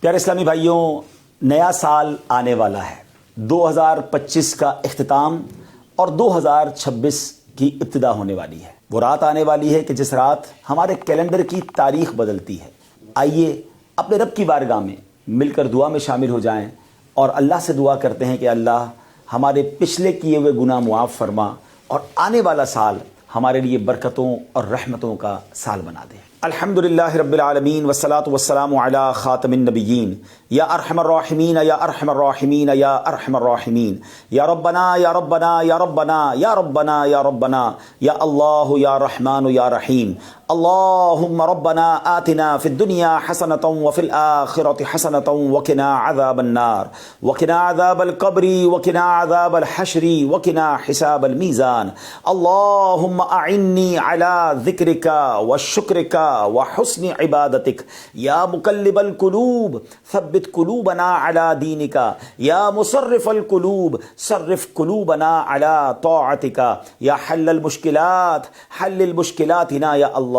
پیارے اسلامی بھائیوں، نیا سال آنے والا ہے۔ 2025 کا اختتام اور 2026 کی ابتدا ہونے والی ہے۔ وہ رات آنے والی ہے کہ جس رات ہمارے کیلنڈر کی تاریخ بدلتی ہے۔ آئیے اپنے رب کی بارگاہ میں مل کر دعا میں شامل ہو جائیں اور اللہ سے دعا کرتے ہیں کہ اللہ ہمارے پچھلے کیے ہوئے گناہ معاف فرما اور آنے والا سال ہمارے لیے برکتوں اور رحمتوں کا سال بنا دے۔ الحمدللہ رب العالمین والصلاة والسلام علی خاتم النبیین یا ارحم الراحمین یا ارحم الراحمین یا ارحم الراحمین یا ربنا یا ربنا یا ربنا یا ربنا یا ربنا یا اللہ یا رحمان یا رحیم۔ اللہم ربنا آتنا فی الدنیا حسنة وفی الآخرة حسنة وقنا عذاب النار وقنا عذاب القبر وقنا عذاب الحشر وقنا حساب المیزان۔ اللہم اعنی علی ذکرک وشکرک وحسن عبادتک یا مقلب القلوب ثبت قلوبنا علی دینک یا مصرف القلوب صرف قلوبنا علی طاعتک یا حل المشکلات حل المشکلاتنا یا اللہ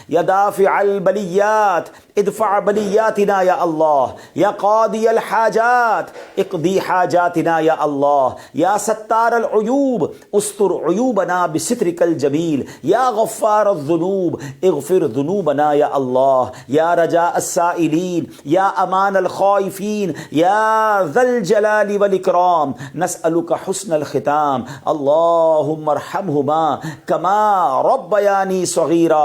یا دافع البلیات ادفع بلیاتنا یا اللہ یا قاضی الحاجات اقضی حاجاتنا یا اللہ یا ستار العیوب استر عیوبنا بسترک الجمیل یا غفار الذنوب اغفر ذنوبنا یا اللہ یا رجاء السائلین یا امان الخائفین یا ذا الجلال والاکرام نسألک حسن الختام۔ اللہم ارحمہما کما ربیانی صغیرا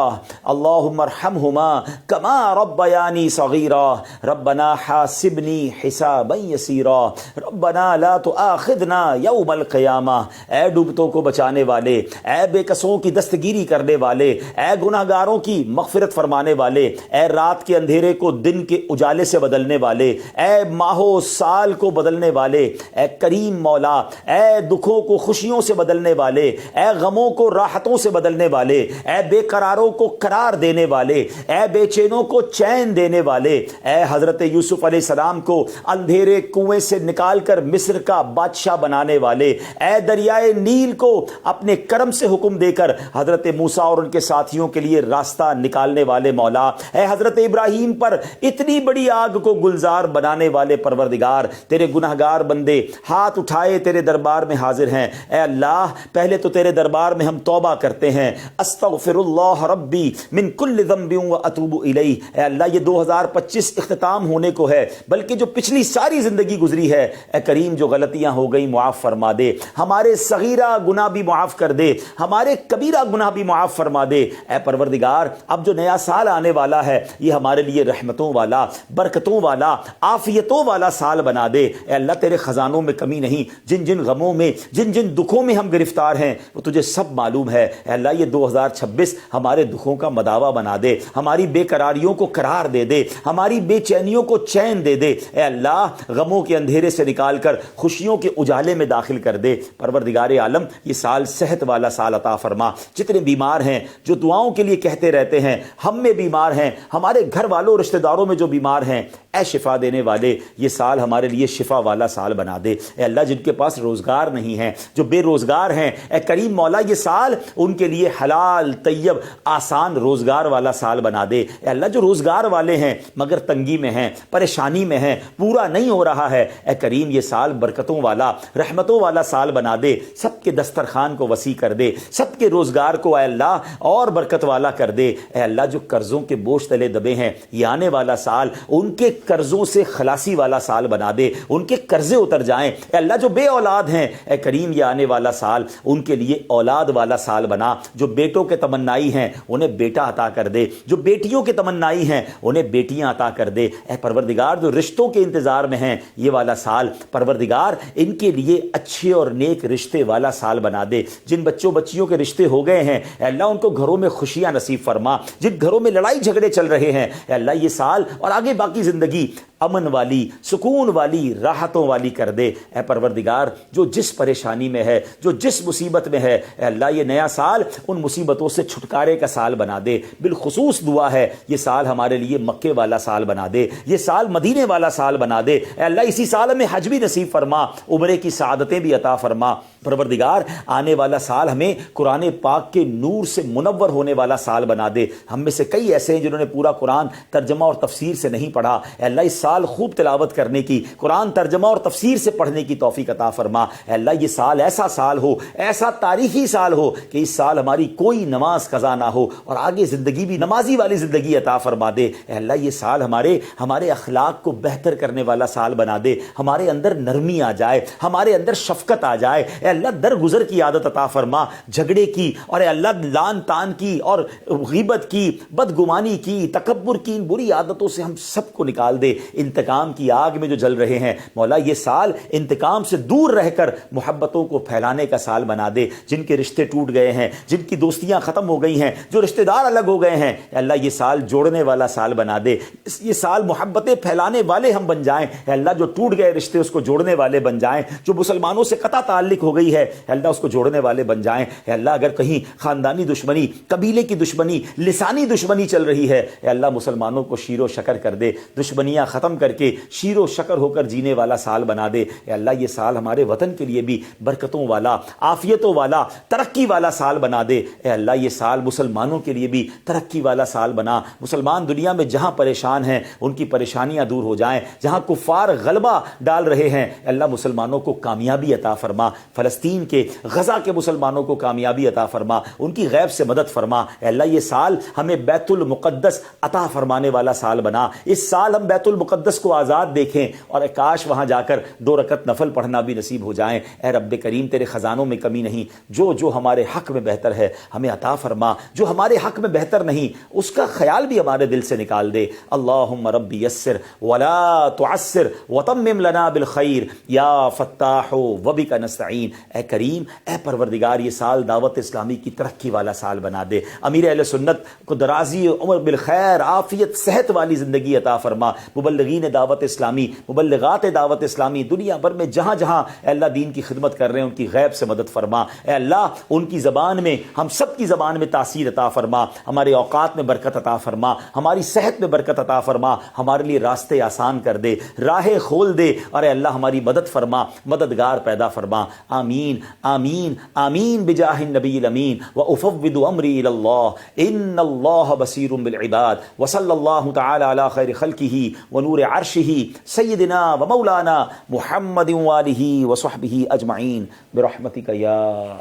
اللہم ارحمہما کما ربیانی صغیرا ربنا حاسبنی حسابا یسیرا ربنا لا تؤاخذنا یوم القیامہ۔ اے ڈوبتوں کو بچانے والے، اے بے کسوں کی دستگیری کرنے والے، اے گناہ گاروں کی مغفرت فرمانے والے، اے رات کے اندھیرے کو دن کے اجالے سے بدلنے والے، اے ماہ و سال کو بدلنے والے، اے کریم مولا، اے دکھوں کو خوشیوں سے بدلنے والے، اے غموں کو راحتوں سے بدلنے والے، اے بے قراروں کو قرار دینے والے، اے بے چینوں کو چین دینے والے، اے حضرت یوسف علیہ السلام کو اندھیرے کنویں سے نکال کر مصر کا بادشاہ بنانے والے، اے دریائے نیل کو اپنے کرم سے حکم دے کر حضرت موسیٰ اور ان کے ساتھیوں کے لیے راستہ نکالنے والے مولا، اے حضرت ابراہیم پر اتنی بڑی آگ کو گلزار بنانے والے پروردگار، تیرے گناہگار بندے ہاتھ اٹھائے تیرے دربار میں حاضر ہیں۔ اے اللہ پہلے تو تیرے دربار میں ہم توبہ کرتے ہیں، استغفر اللہ ربی من کل ذنب واتوب الیہ۔ اے اللہ یہ 2025 اختتام ہونے کو ہے، بلکہ جو پچھلی ساری زندگی گزری ہے اے کریم جو غلطیاں ہو گئیں معاف فرما دے، ہمارے صغیرہ گناہ بھی معاف کر دے، ہمارے کبیرہ گناہ بھی معاف فرما دے۔ اے پروردگار اب جو نیا سال آنے والا ہے یہ ہمارے لیے رحمتوں والا، برکتوں والا، عافیتوں والا سال بنا دے۔ اے اللہ تیرے خزانوں میں کمی نہیں، جن جن غموں میں جن جن دکھوں میں ہم گرفتار ہیں وہ تجھے سب معلوم ہے۔ اے اللہ یہ 2026 ہمارے دکھوں کا مداوا بنا دے، ہماری بے قراریوں کو قرار دے دے، ہماری بے چینیوں کو چین دے دے۔ اے اللہ غموں کے اندھیرے سے نکال کر خوشیوں کے اجالے میں داخل کر دے۔ پروردگار عالم یہ سال صحت والا سال عطا فرما۔ جتنے بیمار ہیں جو دعاؤں کے لیے کہتے رہتے ہیں، ہم میں بیمار ہیں، ہمارے گھر والوں رشتہ داروں میں جو بیمار ہیں، اے شفا دینے والے یہ سال ہمارے لیے شفا والا سال بنا دے۔ اے اللہ جن کے پاس روزگار نہیں ہے، جو بے روزگار ہیں، اے کریم مولا یہ سال ان کے لیے حلال طیب آسان روزگار والا سال بنا دے۔ اے اللہ جو روزگار والے ہیں مگر تنگی میں ہیں، پریشانی میں ہیں، پورا نہیں ہو رہا ہے، اے کریم یہ سال برکتوں والا رحمتوں والا سال بنا دے، سب کے دسترخوان کو وسیع کر دے، سب کے روزگار کو اے اللہ اور برکت والا کر دے۔ اے اللہ جو قرضوں کے بوجھ تلے دبے ہیں یہ آنے والا سال ان کے قرضوں سے خلاصی والا سال بنا دے، ان کے قرضے اتر جائیں۔ اے اللہ جو بے اولاد ہیں اے کریم یہ آنے والا سال ان کے لیے اولاد والا سال بنا، جو بیٹوں کے تمنائی ہیں انہیں بیٹا عطا کر دے، جو بیٹیوں کے تمنائی ہیں انہیں بیٹیاں عطا کر دے۔ اے پروردگار جو رشتوں کے انتظار میں ہیں یہ والا سال پروردگار ان کے لیے اچھے اور نیک رشتے والا سال بنا دے۔ جن بچوں بچیوں کے رشتے ہو گئے ہیں اے اللہ ان کو گھروں میں خوشیاں نصیب فرما، جن گھروں میں لڑائی جھگڑے چل رہے ہیں اے اللہ یہ سال اور آگے باقی زندگی امن والی، سکون والی، راحتوں والی کر دے۔ اے پروردگار جو جس پریشانی میں ہے، جو جس مصیبت میں ہے اے اللہ یہ نیا سال ان مصیبتوں سے چھٹکارے کا سال بنا دے۔ بالخصوص دعا ہے یہ سال ہمارے لیے مکے والا سال بنا دے، یہ سال مدینے والا سال بنا دے۔ اے اللہ اسی سال میں حج بھی نصیب فرما، عمرے کی سعادتیں بھی عطا فرما۔ پروردگار آنے والا سال ہمیں قرآن پاک کے نور سے منور ہونے والا سال بنا دے۔ ہم میں سے کئی ایسے ہیں جنہوں نے پورا قرآن ترجمہ اور تفسیر سے نہیں پڑھا، اے اللہ اس سال خوب تلاوت کرنے کی، قرآن ترجمہ اور تفسیر سے پڑھنے کی توفیق عطا فرما۔ اے اللہ یہ سال ایسا سال ہو، ایسا تاریخی سال ہو کہ اس سال ہماری کوئی نماز قضا نہ ہو اور آگے زندگی بھی نمازی والی زندگی عطا فرما دے۔ اے اللہ یہ سال ہمارے اخلاق کو بہتر کرنے والا سال بنا دے، ہمارے اندر نرمی آ جائے، ہمارے اندر شفقت آ جائے۔ اے اللہ درگزر کی عادت عطا فرما، جھگڑے کی اور اے اللہ لان تان کی اور غیبت کی، بدگمانی کی، تکبر کی ان بری عادتوں سے ہم سب کو نکال دے۔ انتقام کی آگ میں جو جل رہے ہیں مولا یہ سال انتقام سے دور رہ کر محبتوں کو پھیلانے کا سال بنا دے۔ جن کے رشتے ٹوٹ گئے ہیں، جن کی دوستیاں ختم ہو گئی ہیں، جو رشتہ دار الگ ہو گئے ہیں، اے اللہ یہ سال جوڑنے والا سال بنا دے۔ یہ سال محبتیں پھیلانے والے ہم بن جائیں۔ اے اللہ جو ٹوٹ گئے رشتے اس کو جوڑنے والے بن جائیں، جو مسلمانوں سے قطع تعلق ہو گئی ہے اے اللہ اس کو جوڑنے والے بن جائیں۔ اے اللہ اگر کہیں خاندانی دشمنی، قبیلے کی دشمنی، لسانی دشمنی چل رہی ہے اے اللہ مسلمانوں کو شیر و شکر کر دے، دشمنیاں ختم کر کے شیر و شکر ہو کر جینے والا سال بنا دے۔ اے اللہ یہ سال ہمارے وطن کے لیے بھی برکتوں والا، عافیتوں والا، ترقی والا سال بنا دے۔ اے اللہ یہ سال مسلمانوں کے لیے بھی ترقی والا سال بنا۔ مسلمان دنیا میں جہاں پریشان ہیں ان کی پریشانیاں دور ہو جائیں، جہاں کفار غلبہ ڈال رہے ہیں اے اللہ مسلمانوں کو کامیابی عطا فرما۔ فلسطین کے، غزہ کے مسلمانوں کو کامیابی عطا فرما، ان کی غیب سے مدد فرما۔ اے اللہ یہ سال ہمیں بیت المقدس عطا فرمانے والا سال بنا۔ اس سال ہم بیت المقدس کو آزاد دیکھیں اور کاش وہاں جا کر 2 رکعت نفل پڑھنا بھی نصیب ہو جائیں۔ اے رب کریم تیرے خزانوں میں کمی نہیں، جو ہمارے حق میں بہتر ہے ہمیں عطا فرما، جو ہمارے حق میں بہتر نہیں اس کا خیال بھی ہمارے دل سے نکال دے۔ اللہم ربی یسر ولا تعسر وتمم لنا بالخیر یا فتاح وبک نستعین۔ اے کریم، اے پروردگار یہ سال دعوت اسلامی کی ترقی والا سال بنا دے۔ امیر اہل سنت کو درازی عمر بالخیر، عافیت، صحت والی زندگی عطا فرما۔ مبلغین دعوت اسلامی، مبلغات دعوت اسلامی دنیا بھر میں جہاں جہاں اے اللہ دین کی خدمت کر رہے ہیں ان کی غیب سے مدد فرما۔ اے اللہ ان کی زبان میں، ہم سب کی زبان میں تاثیر عطا فرما، ہمارے اوقات میں برکت عطا فرما، ہماری صحت میں برکت عطا فرما، ہمارے لیے راستے آسان کر دے، راہیں کھول دے اور اے اللہ ہماری مدد فرما، مددگار پیدا فرما۔ آمین آمین آمین بجاہ النبی الامین وافوض امری الی اللہ ان اللہ بصیر بالعباد وصلی اللہ تعالی علی خیر خلقہ ونور عرشہ سیدنا ومولانا محمد وآلہ وصحبہ اجمعین برحمتک یا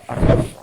ارحم